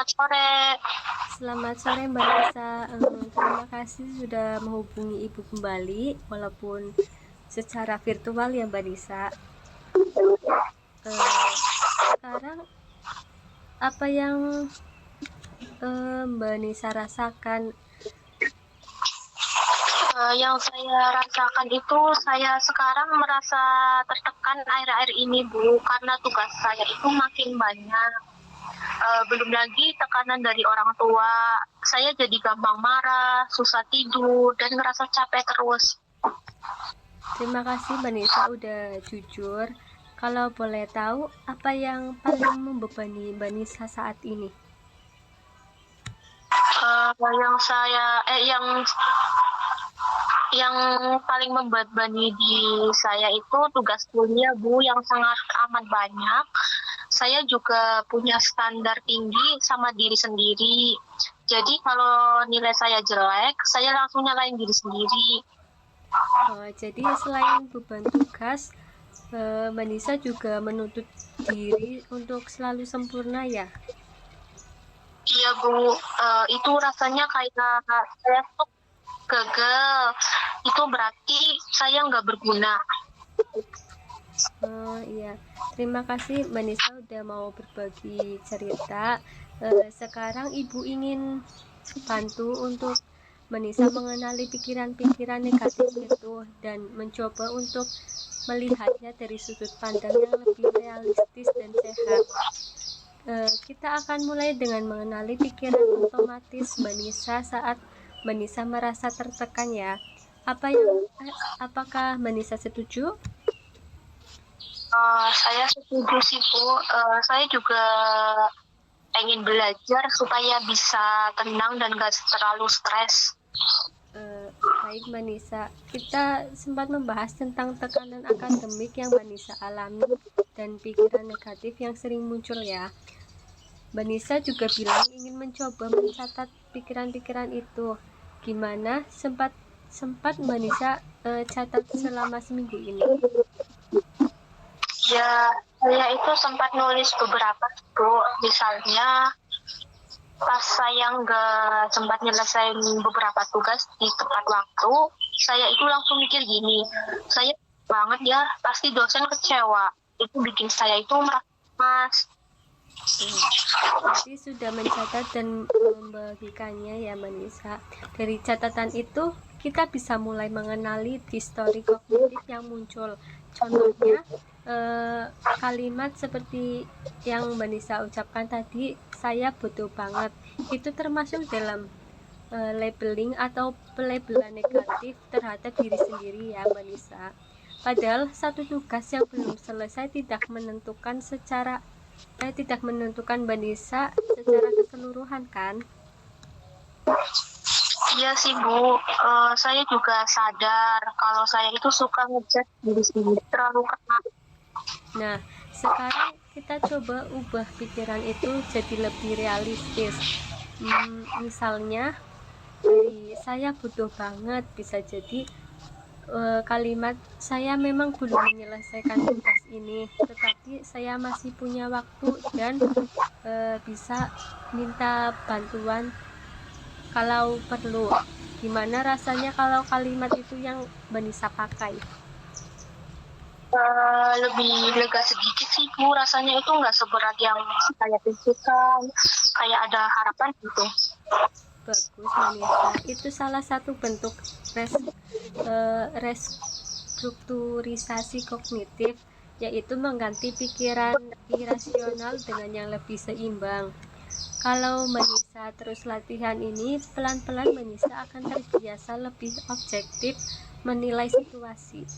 selamat sore. Selamat sore Mbak Nisa. Terima kasih sudah menghubungi Ibu kembali walaupun secara virtual ya Mbak Nisa. Sekarang apa yang Mbak Nisa rasakan? Yang saya rasakan itu saya sekarang merasa tertekan akhir-akhir ini Bu, karena tugas saya itu makin banyak. Belum lagi tekanan dari orang tua, saya jadi gampang marah, susah tidur, dan ngerasa capek terus. Terima kasih Mbak Nisa udah jujur. Kalau boleh tahu, apa yang paling membebani Mbak Nisa saat ini? Yang paling membebani di saya itu tugas kuliah Bu, yang sangat amat banyak. Saya juga punya standar tinggi sama diri sendiri. Jadi kalau nilai saya jelek, saya langsung nyalain diri sendiri. Jadi selain beban tugas, Mbak Nisa juga menuntut diri untuk selalu sempurna ya? Iya Bu, itu rasanya kayak saya tuh gagal. Itu berarti saya nggak berguna. Iya, terima kasih Mbak Nisa udah mau berbagi cerita. Sekarang Ibu ingin bantu untuk Mbak Nisa mengenali pikiran-pikiran negatif itu dan mencoba untuk melihatnya dari sudut pandang yang lebih realistis dan sehat. Kita akan mulai dengan mengenali pikiran otomatis Mbak Nisa saat Mbak Nisa merasa tertekan ya. Apakah Mbak Nisa setuju? Saya setuju sih Bu. Saya juga pengen belajar supaya bisa tenang dan gak terlalu stres. Baik Mbak Nisa, kita sempat membahas tentang tekanan akademik yang Mbak Nisa alami dan pikiran negatif yang sering muncul ya. Mbak Nisa juga bilang ingin mencoba mencatat pikiran-pikiran itu. Gimana? Sempat Mbak Nisa catat selama seminggu ini? Ya, saya itu sempat nulis beberapa Bu. Misalnya pas saya nggak sempat nyelesain beberapa tugas di tepat waktu, saya itu langsung mikir gini, saya banget ya, pasti dosen kecewa. Itu bikin saya itu merasa mas. Jadi sudah mencatat dan membagikannya ya Mbak Nisa. Dari catatan itu kita bisa mulai mengenali distori kognitif yang muncul. Contohnya kalimat seperti yang Mbak Nisa ucapkan tadi, saya butuh banget, itu termasuk dalam labeling atau pelabelan negatif terhadap diri sendiri ya Mbak Nisa. Padahal satu tugas yang belum selesai tidak menentukan Mbak Nisa secara keseluruhan kan? Iya sih Bu, saya juga sadar kalau saya itu suka ngejudge diri sendiri terlalu keras. Nah, sekarang kita coba ubah pikiran itu jadi lebih realistis. Misalnya dari saya butuh banget bisa jadi kalimat saya memang belum menyelesaikan tugas ini, tetapi saya masih punya waktu dan bisa minta bantuan kalau perlu. Gimana rasanya kalau kalimat itu yang Mbak Nisa pakai? Lebih lega sedikit sih Bu, rasanya itu nggak seberat yang saya pikirkan, kayak ada harapan gitu. Bagus Mbak Nisa, itu salah satu bentuk restrukturisasi kognitif, yaitu mengganti pikiran irasional dengan yang lebih seimbang. Kalau Mbak Nisa terus latihan ini, pelan-pelan Mbak Nisa akan terbiasa lebih objektif menilai situasi.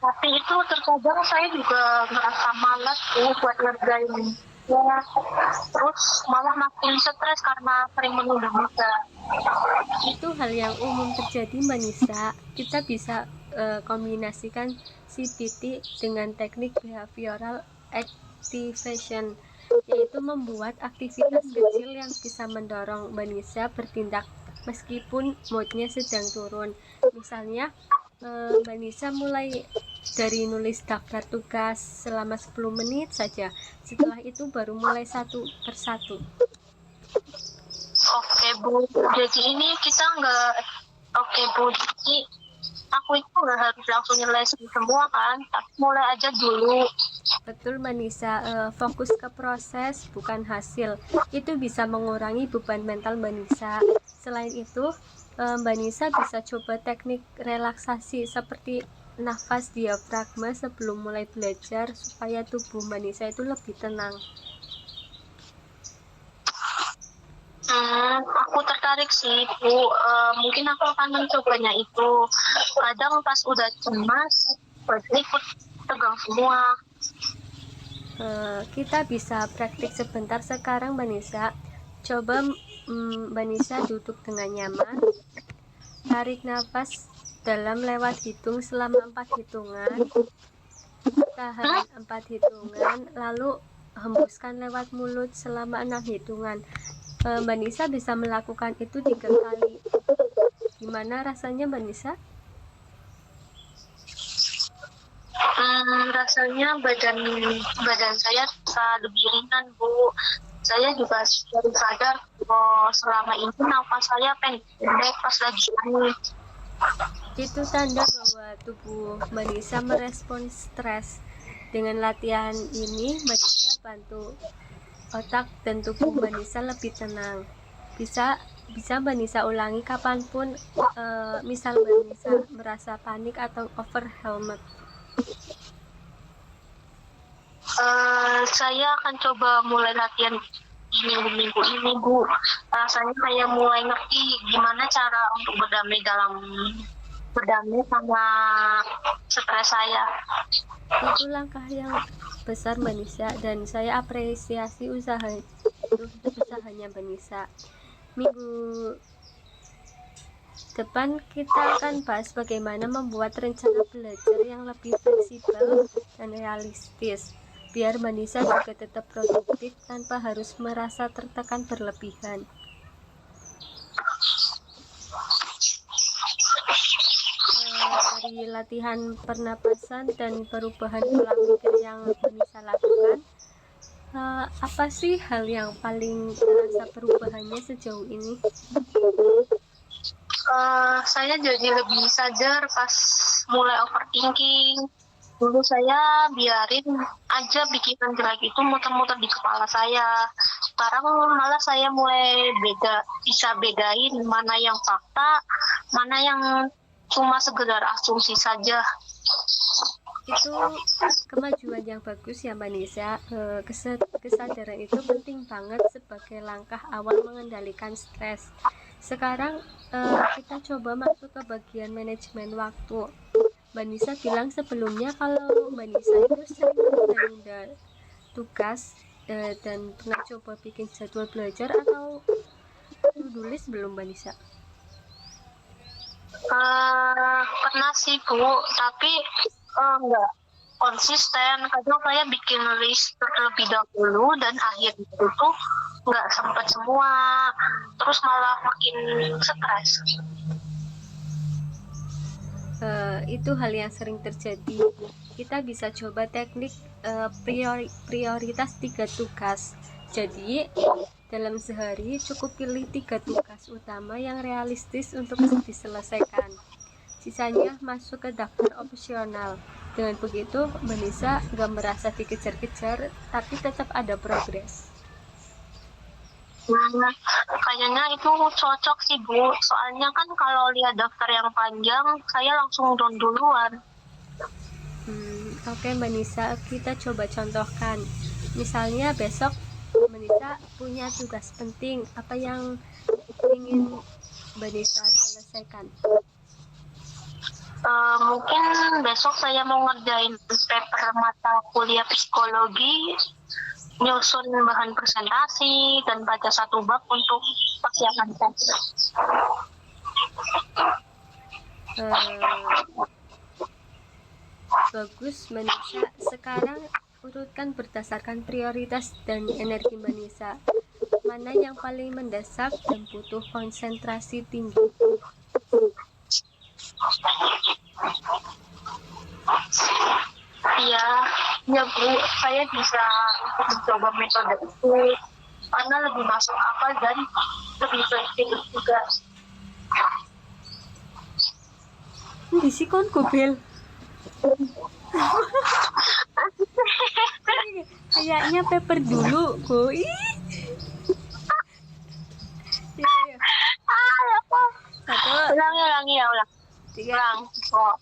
Tapi itu terkadang saya juga merasa malas tuh buat ngerjain. Ya, terus malah makin stres karena sering menunda-nunda. Itu hal yang umum terjadi Mbak Nisa. Kita bisa kombinasikan CBT dengan teknik behavioral activation, yaitu membuat aktivitas kecil yang bisa mendorong Mbak Nisa bertindak meskipun moodnya sedang turun. Misalnya Mbak Nisa mulai dari nulis daftar tugas selama 10 menit saja. Setelah itu baru mulai satu persatu. Oke Bu, jadi ini kita nggak, oke Bu, jadi aku itu nggak harus langsung nyelesain semua kan, tapi mulai aja dulu. Betul Mbak Nisa, fokus ke proses bukan hasil. Itu bisa mengurangi beban mental Mbak Nisa. Selain itu, Mbak Nisa bisa coba teknik relaksasi seperti nafas diafragma sebelum mulai belajar supaya tubuh Mbak Nisa itu lebih tenang. Aku tertarik sih Bu, mungkin aku akan mencobanya itu. Kadang pas udah cemas, badan ikut tegang semua. Kita bisa praktik sebentar sekarang Mbak Nisa. Coba Mbak Nisa duduk dengan nyaman, tarik nafas dalam lewat hidung selama 4 hitungan, tahan 4 hitungan, lalu hembuskan lewat mulut selama 6 hitungan. Mbak Nisa bisa melakukan itu 3 kali. Gimana rasanya Mbak Nisa? Rasanya badan saya bisa lebih ringan Bu. Saya juga baru sadar kalau selama ini nafas saya pendek pas lagi panik. Itu tanda bahwa tubuh Mbak Nisa merespon stres. Dengan latihan ini Mbak Nisa bantu otak dan tubuh Mbak Nisa lebih tenang. Bisa Mbak Nisa ulangi kapanpun, misal Mbak Nisa merasa panik atau overwhelmed. Saya akan coba mulai latihan minggu ini Bu. Rasanya saya mulai ngerti gimana cara untuk berdamai sama stres saya. Itu langkah yang besar Mbak Nisa, dan saya apresiasi usahanya Mbak Nisa. Minggu depan kita akan bahas bagaimana membuat rencana belajar yang lebih fleksibel dan realistis, biar Mbak Nisa juga tetap produktif tanpa harus merasa tertekan berlebihan. Dari latihan pernapasan dan perubahan pola pikir yang bisa lakukan, apa sih hal yang paling terasa perubahannya sejauh ini? Saya jadi lebih sadar pas mulai overthinking. Dulu saya biarin aja pikiran jelek itu muter-muter di kepala saya. Sekarang malah saya mulai bisa bedain mana yang fakta, mana yang cuma sekedar asumsi saja. Itu kemajuan yang bagus ya Mbak Nisa. Kesadaran itu penting banget sebagai langkah awal mengendalikan stres. Sekarang kita coba masuk ke bagian manajemen waktu. Mbak Nisa bilang sebelumnya kalau Mbak Nisa itu sering menunda tugas, dan pernah coba bikin jadwal belajar atau to-do list belum Mbak Nisa? Pernah sih Bu, tapi enggak konsisten. Kadang saya bikin list terlebih dahulu dan akhirnya itu nggak sempat semua, terus malah makin stres. Itu hal yang sering terjadi. Kita bisa coba teknik prioritas 3 tugas. Jadi dalam sehari cukup pilih 3 tugas utama yang realistis untuk diselesaikan. Sisanya masuk ke daftar opsional. Dengan begitu Mbak Nisa gak merasa dikejar-kejar, tapi tetap ada progres. Kayaknya itu cocok sih Bu, soalnya kan kalau lihat daftar yang panjang saya langsung down duluan. Oke Mbak Nisa, kita coba contohkan. Misalnya besok Mbak Nisa punya tugas penting, apa yang ingin Mbak Nisa selesaikan? Mungkin besok saya mau ngerjain paper mata kuliah psikologi, nyusun bahan presentasi, dan baca 1 bab untuk persiapan tes. Bagus Mbak Nisa. Sekarang urutkan berdasarkan prioritas dan energi Mbak Nisa. Mana yang paling mendesak dan butuh konsentrasi tinggi? Ya Bu, saya bisa mencoba metode itu karena lebih masuk akal dan lebih fleksibel juga. Di sih kon gobel. Kayaknya paper dulu, go. Ih. Ya, ya. Apa? Satu, Ulangi ya, ulang. tiga. Oh.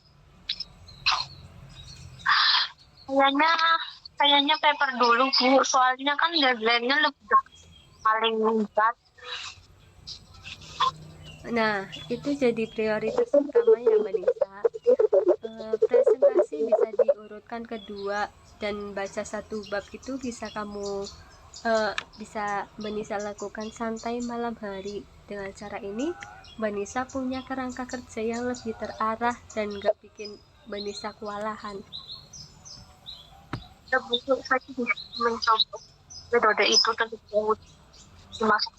Kayaknya paper dulu Bu, soalnya kan deadline-nya lebih dekat, paling dekat. Nah, itu jadi prioritas utama ya Mbak Nisa. Presentasi bisa diurutkan kedua dan baca satu bab itu bisa Mbak Nisa lakukan santai malam hari. Dengan cara ini Mbak Nisa punya kerangka kerja yang lebih terarah dan gak bikin Mbak Nisa kewalahan. Ya Bu, saya bisa mencoba metode itu terus dimasuk.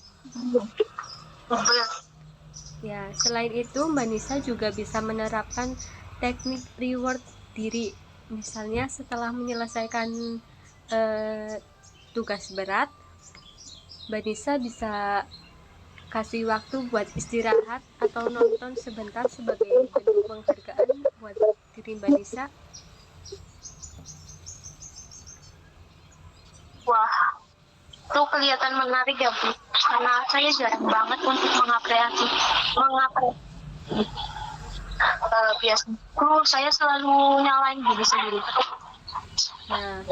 Ya, selain itu Mbak Nisa juga bisa menerapkan teknik reward diri. Misalnya setelah menyelesaikan tugas berat, Mbak Nisa bisa kasih waktu buat istirahat atau nonton sebentar sebagai bentuk penghargaan buat diri Mbak Nisa. Wah, itu kelihatan menarik ya Bu, karena saya jarang banget untuk mengapresiasi. Biasanya saya selalu nyalain diri sendiri. Nah,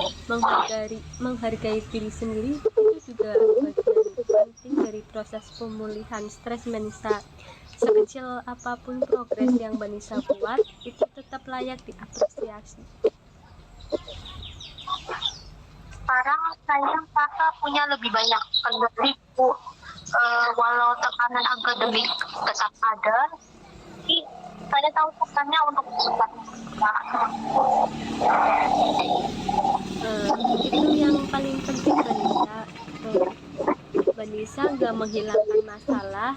menghargai diri sendiri itu juga bagian penting dari proses pemulihan stres Mbak Nisa. Sekecil apapun progres yang Mbak Nisa buat, itu tetap layak diapresiasi. Sekarang saya merasa punya lebih banyak kendali Bu. Walau tekanan akademik tetap ada, tapi saya tahu pesannya untuk cepat. Itu yang paling penting Mbak Nisa. Mbak Nisa gak menghilangkan masalah,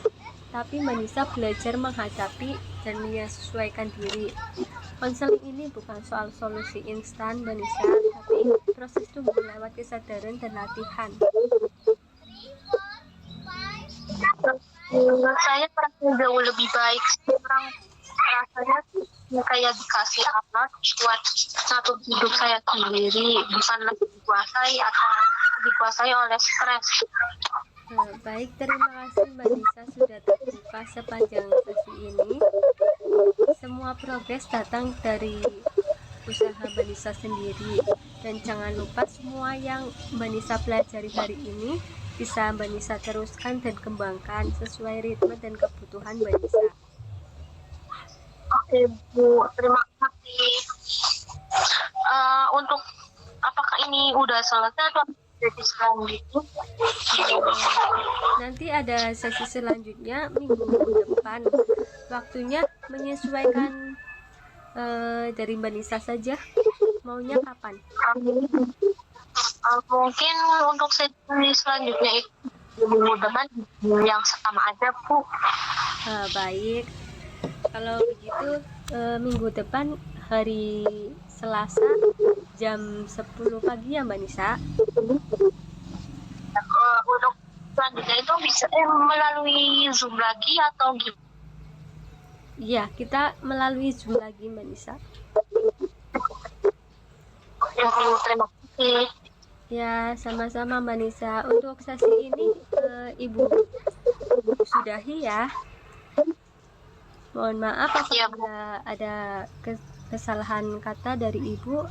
tapi Mbak Nisa belajar menghadapi dan menyesuaikan diri. Konseling ini bukan soal solusi instan Mbak Nisa, tapi proses tumbuh lewat kesadaran dan latihan. Menurut saya merasa jauh lebih baik sekarang. Rasanya kayak dikasih alat buat satu hidup saya sendiri, bukan lagi dikuasai atau dikuasai oleh stres. Baik, terima kasih Mbak Nisa sudah terbuka sepanjang sesi ini. Semua progres datang dari usaha Mbak Nisa sendiri, dan jangan lupa semua yang Mbak Nisa pelajari hari ini bisa Mbak Nisa teruskan dan kembangkan sesuai ritme dan kebutuhan Mbak Nisa. Oke Bu, terima kasih. Untuk apakah ini udah selesai atau sesi selanjutnya? Nanti ada sesi selanjutnya minggu depan. Waktunya menyesuaikan dari Mbak Nisa saja. Maunya kapan? Mungkin untuk sesi selanjutnya itu minggu depan yang sama aja Bu. Baik. Kalau begitu minggu depan hari Selasa jam 10 pagi ya Mbak Nisa. Untuk selanjutnya itu bisa melalui Zoom lagi atau gimana? Iya, kita melalui Zoom lagi Mbak Nisa. Terima kasih. Ya, sama-sama Mbak Nisa. Untuk sesi ini Ibu sudahi ya. Mohon maaf apabila ada kesalahan kata dari Ibu.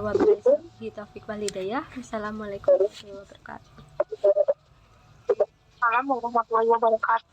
Wabillahi taufiq wal hidayah. Assalamualaikum warahmatullahi wabarakatuh. Assalamualaikum warahmatullahi wabarakatuh.